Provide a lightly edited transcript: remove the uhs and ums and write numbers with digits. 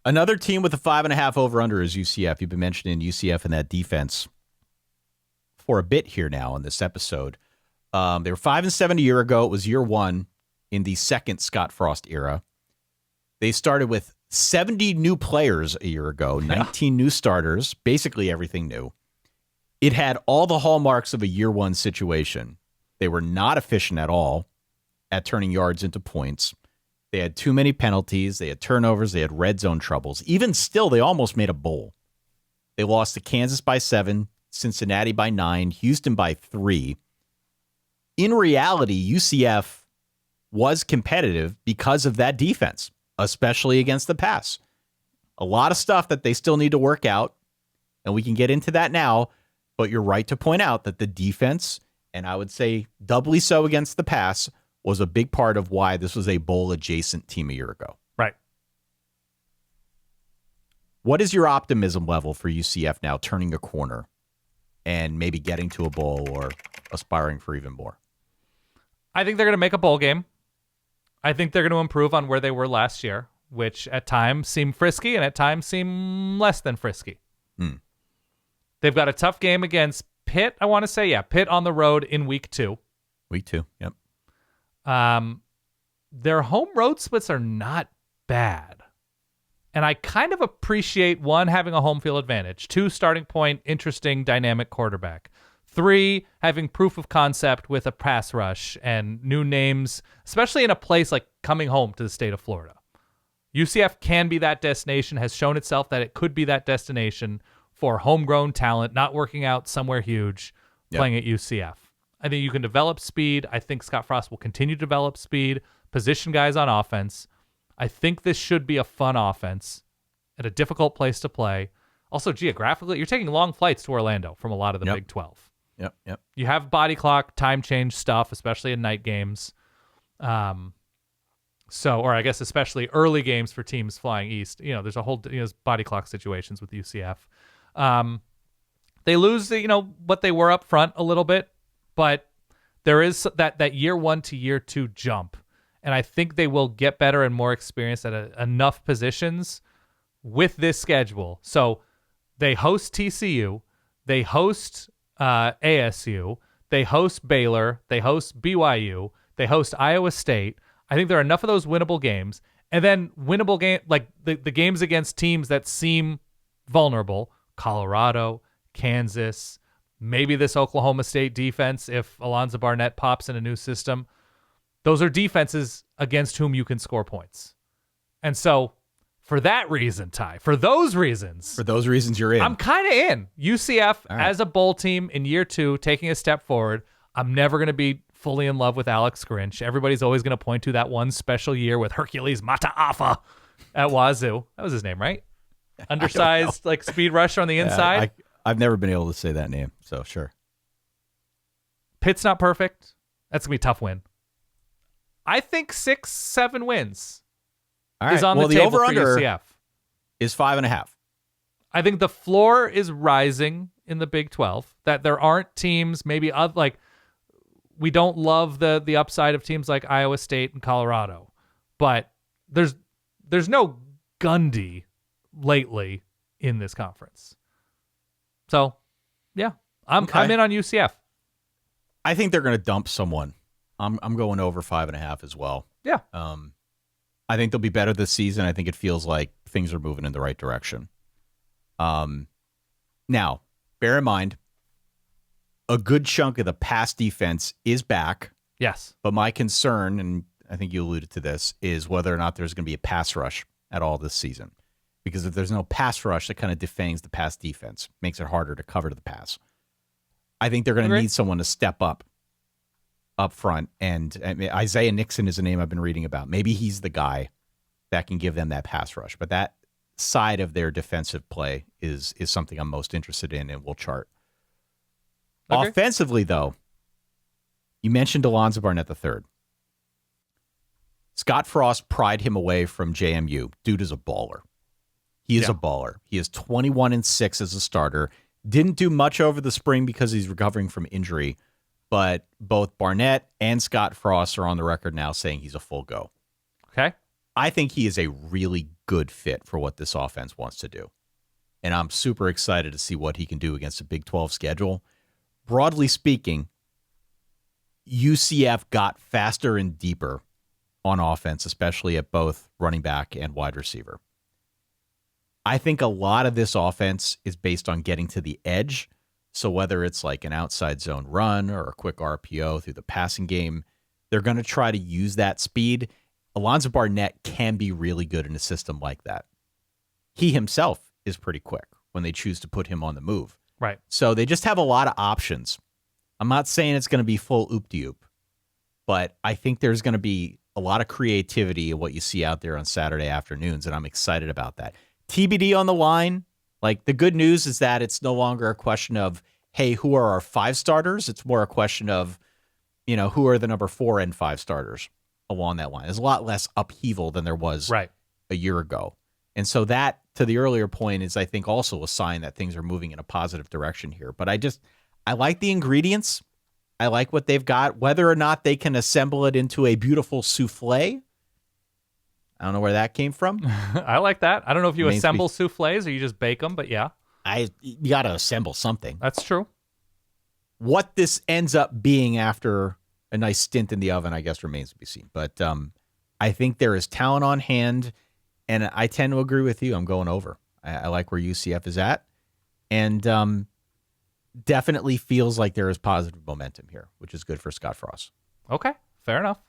Another team with a 5.5 over-under is UCF. You've been mentioning UCF and that defense for a bit here now in this episode. They were 5-7 a year ago. It was year one in the second Scott Frost era. They started with 70 new players a year ago, 19 new starters, basically everything new. It had all the hallmarks of a year one situation. They were not efficient at all at turning yards into points. They had too many penalties. They had turnovers. They had red zone troubles. Even still, they almost made a bowl. They lost to Kansas by 7, Cincinnati by 9, Houston by 3. In reality, UCF was competitive because of that defense, especially against the pass. A lot of stuff that they still need to work out, and we can get into that now, but you're right to point out that the defense, and I would say doubly so against the pass, was a big part of why this was a bowl-adjacent team a year ago. Right. What is your optimism level for UCF now turning a corner and maybe getting to a bowl or aspiring for even more? I think they're going to make a bowl game. I think they're going to improve on where they were last year, which at times seemed frisky and at times seemed less than frisky. They've got a tough game against Pitt, I want to say. Yeah, Pitt on the road in week 2. Week 2, yep. Their home road splits are not bad. And I kind of appreciate, 1, having a home field advantage. 2, starting point, interesting, dynamic quarterback. 3, having proof of concept with a pass rush and new names, especially in a place like coming home to the state of Florida. UCF can be that destination, has shown itself that it could be that destination for homegrown talent, not working out somewhere huge, playing at UCF. I think you can develop speed. I think Scott Frost will continue to develop speed, position guys on offense. I think this should be a fun offense at a difficult place to play. Also, geographically, you're taking long flights to Orlando from a lot of the Big 12. Yep. You have body clock, time change stuff, especially in night games. Or I guess especially early games for teams flying east. There's a whole body clock situations with UCF. They lose, what they were up front a little bit, but there is that year 1 to year 2 jump. And I think they will get better and more experienced at enough positions with this schedule. So they host TCU, they host ASU, they host Baylor, they host BYU, they host Iowa State. I think there are enough of those winnable games. And then winnable game, like the games against teams that seem vulnerable, Colorado, Kansas, maybe this Oklahoma State defense if Alonza Barnett pops in a new system. Those are defenses against whom you can score points. And so for that reason, Ty, for those reasons you're in. I'm kind of in. UCF as a bowl team in year 2, taking a step forward. I'm never going to be fully in love with Alex Grinch. Everybody's always going to point to that one special year with Hercules Mataafa at Wazoo. That was his name, right? Undersized, like speed rusher on the inside. I've never been able to say that name, so sure. Pitt's not perfect. That's going to be a tough win. I think 6-7 wins is on the table for UCF. Is 5.5. I think the floor is rising in the Big 12. That there aren't teams, maybe we don't love the upside of teams like Iowa State and Colorado, but there's no Gundy lately in this conference. So, yeah, I'm in on UCF. I think they're going to dump someone. I'm going over 5.5 as well. Yeah. I think they'll be better this season. I think it feels like things are moving in the right direction. Now, bear in mind, a good chunk of the pass defense is back. Yes. But my concern, and I think you alluded to this, is whether or not there's going to be a pass rush at all this season. Because if there's no pass rush, that kind of defangs the pass defense, makes it harder to cover the pass. I think they're going to need someone to step up front. And Isaiah Nixon is a name I've been reading about. Maybe he's the guy that can give them that pass rush. But that side of their defensive play is something I'm most interested in and will chart. Okay. Offensively, though, you mentioned Alonza Barnett III. Scott Frost pried him away from JMU. Dude is a baller. He is a baller. He is 21-6 as a starter. Didn't do much over the spring because he's recovering from injury, but both Barnett and Scott Frost are on the record now saying he's a full go. Okay. I think he is a really good fit for what this offense wants to do. And I'm super excited to see what he can do against a Big 12 schedule. Broadly speaking, UCF got faster and deeper on offense, especially at both running back and wide receiver. I think a lot of this offense is based on getting to the edge. So whether it's like an outside zone run or a quick RPO through the passing game, they're going to try to use that speed. Alonza Barnett can be really good in a system like that. He himself is pretty quick when they choose to put him on the move. Right. So they just have a lot of options. I'm not saying it's going to be full oop-de-oop, but I think there's going to be a lot of creativity in what you see out there on Saturday afternoons, and I'm excited about that. TBD on the line. Like, the good news is that it's no longer a question of, hey, who are our 5 starters? It's more a question of, who are the number 4 and 5 starters along that line. There's a lot less upheaval than there was a year ago. And so that, to the earlier point, is, I think, also a sign that things are moving in a positive direction here. But I like the ingredients. I like what they've got. Whether or not they can assemble it into a beautiful souffle, I don't know where that came from. I like that. I don't know if you assemble souffles or you just bake them, but yeah. You got to assemble something. That's true. What this ends up being after a nice stint in the oven, I guess, remains to be seen. But I think there is talent on hand, and I tend to agree with you. I'm going over. I like where UCF is at, and definitely feels like there is positive momentum here, which is good for Scott Frost. Okay, fair enough.